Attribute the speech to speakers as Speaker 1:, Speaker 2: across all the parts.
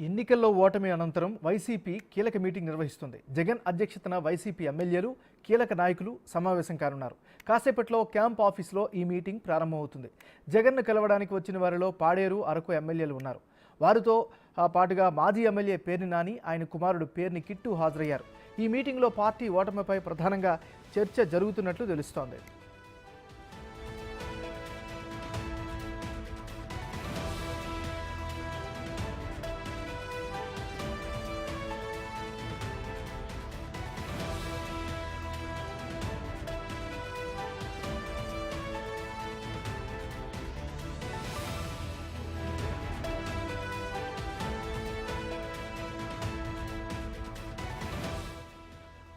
Speaker 1: ఎన్నికల్లో ఓటమి అనంతరం వైసీపీ కీలక మీటింగ్ నిర్వహిస్తుంది. జగన్ అధ్యక్షతన వైసీపీ ఎమ్మెల్యేలు, కీలక నాయకులు సమావేశం కానున్నారు. కాసేపట్లో క్యాంప్ ఆఫీసులో ఈ మీటింగ్ ప్రారంభమవుతుంది. జగన్ను కలవడానికి వచ్చిన వారిలో పాడేరు, అరకు ఎమ్మెల్యేలు ఉన్నారు. వారితో పాటుగా మాజీ ఎమ్మెల్యే పేర్ని నాని, ఆయన కుమారుడు పేర్ని కిట్టు హాజరయ్యారు. ఈ మీటింగ్లో పార్టీ ఓటమిపై ప్రధానంగా చర్చ జరుగుతున్నట్లు తెలుస్తోంది.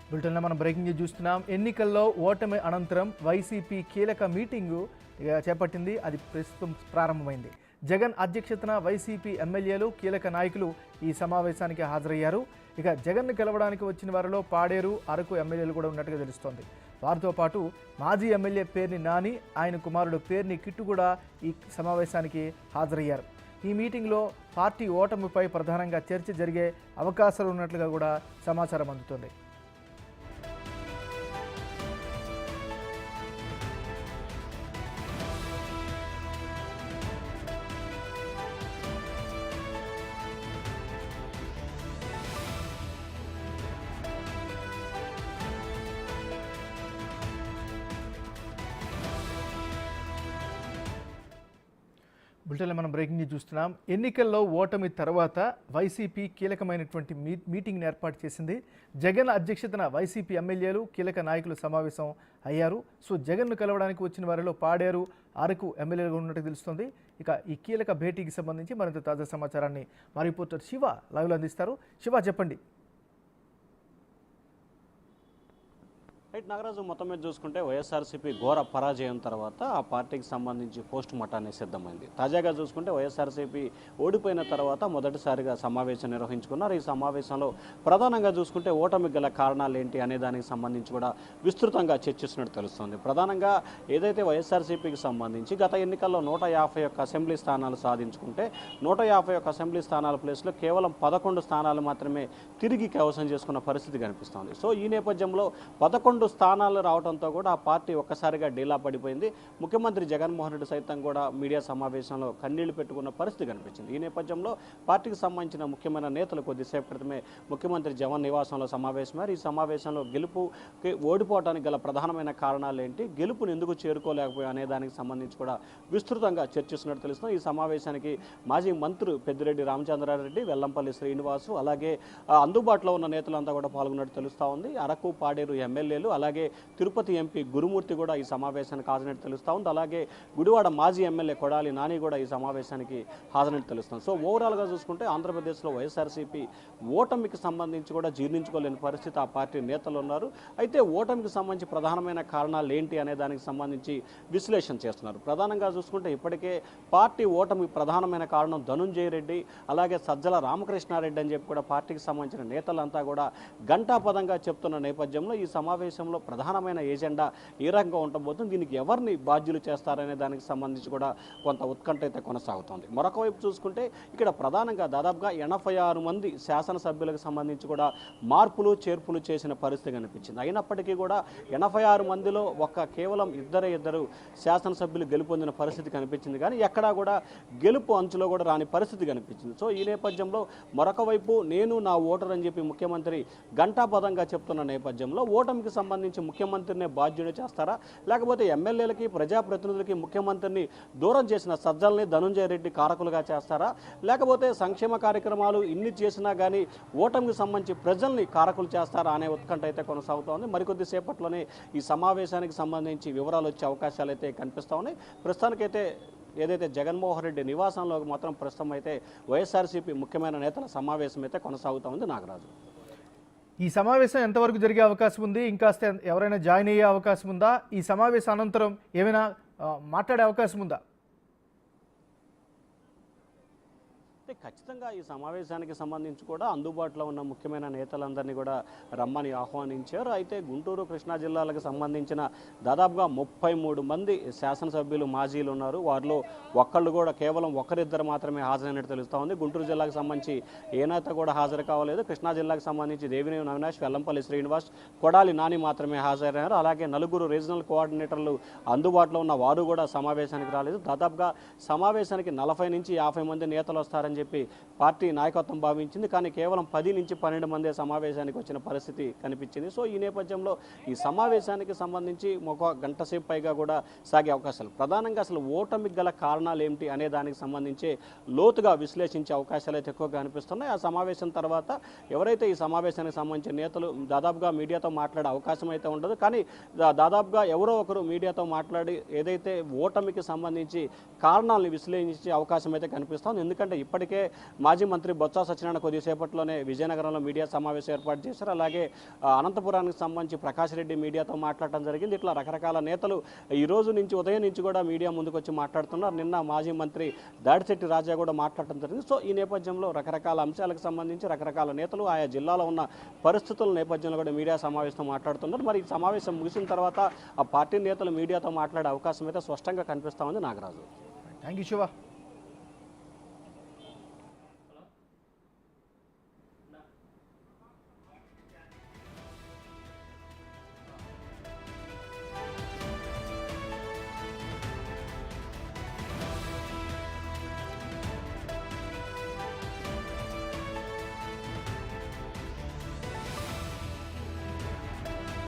Speaker 1: బులెటిన్లో మనం బ్రేకింగ్ న్యూస్ చూస్తున్నాం. ఎన్నికల్లో ఓటమి అనంతరం వైసీపీ కీలక మీటింగు చేపట్టింది. అది ప్రస్తుతం ప్రారంభమైంది. జగన్ అధ్యక్షతన వైసీపీ ఎమ్మెల్యేలు, కీలక నాయకులు ఈ సమావేశానికి హాజరయ్యారు. ఇక జగన్ను గెలవడానికి వచ్చిన వారిలో పాడేరు, అరకు ఎమ్మెల్యేలు కూడా ఉన్నట్టుగా తెలుస్తోంది. వారితో పాటు మాజీ ఎమ్మెల్యే పేర్ని నాని, ఆయన కుమారుడు పేర్ని కిట్టు కూడా ఈ సమావేశానికి హాజరయ్యారు. ఈ మీటింగ్లో పార్టీ ఓటమిపై ప్రధానంగా చర్చ జరిగే అవకాశాలు ఉన్నట్లుగా కూడా సమాచారం అందుతోంది. బులెటిన్లో మనం బ్రేకింగ్ న్యూస్ చూస్తున్నాం. ఎన్నికల్లో ఓటమి తర్వాత వైసీపీ కీలకమైనటువంటి మీటింగ్ని ఏర్పాటు చేసింది. జగన్ అధ్యక్షతన వైసీపీ ఎమ్మెల్యేలు, కీలక నాయకులు సమావేశం అయ్యారు. సో జగన్ను కలవడానికి వచ్చిన వారిలో పాడేరు, అరకు ఎమ్మెల్యేలుగా ఉన్నట్టు తెలుస్తుంది. ఇక ఈ కీలక భేటీకి సంబంధించి మరింత తాజా సమాచారాన్ని మా రిపోర్టర్ శివ లైవ్లో అందిస్తారు. శివ, చెప్పండి.
Speaker 2: రైట్ నాగరాజు, మొత్తం మీద చూసుకుంటే వైఎస్ఆర్సీపీ ఘోర పరాజయం తర్వాత ఆ పార్టీకి సంబంధించి పోస్ట్ మార్టానికి సిద్ధమైంది. తాజాగా చూసుకుంటే వైఎస్ఆర్సీపీ ఓడిపోయిన తర్వాత మొదటిసారిగా సమావేశం నిర్వహించుకున్నారు. ఈ సమావేశంలో ప్రధానంగా చూసుకుంటే ఓటమి గల కారణాలు ఏంటి అనే దానికి సంబంధించి కూడా విస్తృతంగా చర్చిస్తున్నట్టు తెలుస్తుంది. ప్రధానంగా ఏదైతే వైఎస్ఆర్సీపీకి సంబంధించి గత ఎన్నికల్లో 151 అసెంబ్లీ స్థానాలు సాధించుకుంటే 151 అసెంబ్లీ స్థానాల ప్లేస్లో కేవలం 11 స్థానాలు మాత్రమే తిరిగి కైవసం చేసుకున్న పరిస్థితి కనిపిస్తోంది. సో ఈ నేపథ్యంలో 11 స్థానాలు రావడంతో కూడా ఆ పార్టీ ఒక్కసారిగా డీలా పడిపోయింది. ముఖ్యమంత్రి జగన్మోహన్ రెడ్డి సైతం కూడా మీడియా సమావేశంలో కన్నీళ్లు పెట్టుకున్న పరిస్థితి కనిపించింది. ఈ నేపథ్యంలో పార్టీకి సంబంధించిన ముఖ్యమైన నేతలు కొద్దిసేపు క్రితమే ముఖ్యమంత్రి జగన్ నివాసంలో సమావేశమయ్యారు. ఈ సమావేశంలో గెలుపుకి ఓడిపోవడానికి గల ప్రధానమైన కారణాలు ఏంటి, గెలుపుని ఎందుకు చేరుకోలేకపోయా అనే దానికి సంబంధించి కూడా విస్తృతంగా చర్చిస్తున్నట్టు తెలుస్తుంది. ఈ సమావేశానికి మాజీ మంత్రులు పెద్దిరెడ్డి రామచంద్రారెడ్డి, వెల్లంపల్లి శ్రీనివాసు, అలాగే అందుబాటులో ఉన్న నేతలంతా కూడా పాల్గొన్నట్టు తెలుస్తూ ఉంది. అరకు, పాడేరు ఎమ్మెల్యేలు, అలాగే తిరుపతి ఎంపీ గురుమూర్తి కూడా ఈ సమావేశానికి హాజరైనట్టు తెలుస్తూ ఉంది. అలాగే గుడివాడ మాజీ ఎమ్మెల్యే కొడాలి నాని కూడా ఈ సమావేశానికి హాజరైనట్టు తెలుస్తుంది. సో ఓవరాల్గా చూసుకుంటే ఆంధ్రప్రదేశ్లో వైఎస్ఆర్సీపీ ఓటమికి సంబంధించి కూడా జీర్ణించుకోలేని పరిస్థితి ఆ పార్టీ నేతలు ఉన్నారు. అయితే ఓటమికి సంబంధించి ప్రధానమైన కారణాలు ఏంటి అనే దానికి సంబంధించి విశ్లేషణ చేస్తున్నారు. ప్రధానంగా చూసుకుంటే ఇప్పటికే పార్టీ ఓటమికి ప్రధానమైన కారణం ధనుంజయ రెడ్డి, అలాగే సజ్జల రామకృష్ణారెడ్డి అని చెప్పి కూడా పార్టీకి సంబంధించిన నేతలంతా కూడా ఘంటాపదంగా చెప్తున్న నేపథ్యంలో ఈ సమావేశంలో ప్రధానమైన ఏజెండా ఏ రకంగా ఉండబోతుంది, దీనికి ఎవరిని బాధ్యులు చేస్తారనే దానికి సంబంధించి కూడా కొంత ఉత్కంఠ అయితే కొనసాగుతోంది. మరొక వైపు చూసుకుంటే ఇక్కడ ప్రధానంగా దాదాపుగా 86 మంది శాసనసభ్యులకు సంబంధించి కూడా మార్పులు చేర్పులు చేసిన పరిస్థితి కనిపించింది. అయినప్పటికీ కూడా 86 మందిలో కేవలం ఇద్దరు శాసనసభ్యులు గెలుపొందిన పరిస్థితి కనిపించింది. కానీ ఎక్కడా కూడా గెలుపు అంచులో కూడా రాని పరిస్థితి కనిపించింది. సో ఈ నేపథ్యంలో మరొక వైపు నేను నా ఓటర్ అని చెప్పి ముఖ్యమంత్రి ఘంటాపదంగా చెప్తున్న నేపథ్యంలో ఓటమికి సంబంధించి ముఖ్యమంత్రిని బాధ్యుని చేస్తారా, లేకపోతే ఎమ్మెల్యేలకి, ప్రజాప్రతినిధులకి ముఖ్యమంత్రిని దూరం చేసిన సజ్జల్ని ధనుంజయ రెడ్డి కారకులుగా చేస్తారా, లేకపోతే సంక్షేమ కార్యక్రమాలు ఇన్ని చేసినా కానీ ఓటమికి సంబంధించి ప్రజల్ని కారకులు చేస్తారా అనే ఉత్కంఠ అయితే కొనసాగుతోంది. మరికొద్ది సేపట్లోనే ఈ సమావేశానికి సంబంధించి వివరాలు వచ్చే అవకాశాలు అయితే కనిపిస్తూ ఉన్నాయి. ప్రస్తుతానికైతే ఏదైతే జగన్మోహన్ రెడ్డి నివాసంలో మాత్రం ప్రస్తుతం అయితే వైఎస్ఆర్సీపీ ముఖ్యమైన నేతల సమావేశం అయితే కొనసాగుతూ ఉంది. నాగరాజు,
Speaker 1: ఈ సమావేశం ఎంతవరకు జరిగే అవకాశం ఉంది? ఇంకాస్త ఎవరైనా జాయిన్ అయ్యే అవకాశం ఉందా? ఈ సమావేశం అనంతరం ఏమైనా మాట్లాడే అవకాశం ఉందా?
Speaker 2: కాబట్టి ఖచ్చితంగా ఈ సమావేశానికి సంబంధించి కూడా అందుబాటులో ఉన్న ముఖ్యమైన నేతలందరినీ కూడా రమ్మని ఆహ్వానించారు. అయితే గుంటూరు కృష్ణా జిల్లాలకు సంబంధించిన దాదాపుగా 33 మంది శాసనసభ్యులు మాజీలు ఉన్నారు. వారిలో ఒక్కళ్ళు కూడా కేవలం ఒకరిద్దరు మాత్రమే హాజరైనట్టు తెలుస్తూ ఉంది. గుంటూరు జిల్లాకు సంబంధించి ఏ నేత కూడా హాజరు కావలేదు. కృష్ణా జిల్లాకు సంబంధించి దేవినేని అవినాష్, వెల్లంపల్లి శ్రీనివాస్, కొడాలి నాని మాత్రమే హాజరయ్యారు. అలాగే నలుగురు రీజనల్ కోఆర్డినేటర్లు అందుబాటులో ఉన్న వారు కూడా సమావేశానికి రాలేదు. దాదాపుగా సమావేశానికి 40 నుంచి 50 మంది నేతలు వస్తారని చెప్పి పార్టీ నాయకత్వం భావించింది. కానీ కేవలం 10 నుంచి 12 మందే సమావేశానికి వచ్చిన పరిస్థితి కనిపించింది. సో ఈ నేపథ్యంలో ఈ సమావేశానికి సంబంధించి ఒక గంట సేపు పైగా కూడా సాగే అవకాశాలు, ప్రధానంగా అసలు ఓటమికి గల కారణాలు ఏమిటి అనే దానికి సంబంధించి లోతుగా విశ్లేషించే అవకాశాలు అయితే ఎక్కువగా కనిపిస్తున్నాయి. ఆ సమావేశం తర్వాత ఎవరైతే ఈ సమావేశానికి సంబంధించిన నేతలు దాదాపుగా మీడియాతో మాట్లాడే అవకాశం అయితే ఉండదు. కానీ దాదాపుగా ఎవరో ఒకరు మీడియాతో మాట్లాడి ఏదైతే ఓటమికి సంబంధించి కారణాలను విశ్లేషించే అవకాశం అయితే కనిపిస్తోంది. ఎందుకంటే ఇప్పటికే మాజీ మంత్రి బొత్స సత్యనారాయణ కొద్దిసేపట్లోనే విజయనగరంలో మీడియా సమావేశం ఏర్పాటు చేశారు. అలాగే అనంతపురానికి సంబంధించి ప్రకాష్ రెడ్డి మీడియాతో మాట్లాడటం జరిగింది. ఇట్లా రకరకాల నేతలు ఈ రోజు నుంచి ఉదయం నుంచి కూడా మీడియా ముందుకు వచ్చి మాట్లాడుతున్నారు. నిన్న మాజీ మంత్రి దాడిశెట్టి రాజా కూడా మాట్లాడటం జరిగింది. సో ఈ నేపథ్యంలో రకరకాల అంశాలకు సంబంధించి రకరకాల నేతలు ఆయా జిల్లాలో ఉన్న పరిస్థితుల నేపథ్యంలో కూడా మీడియా సమావేశంతో మాట్లాడుతున్నారు. మరి ఈ సమావేశం ముగిసిన తర్వాత ఆ పార్టీ నేతలు మీడియాతో మాట్లాడే అవకాశం అయితే స్పష్టంగా కనిపిస్తా ఉంది. నాగరాజు.
Speaker 1: Thank you Shiva.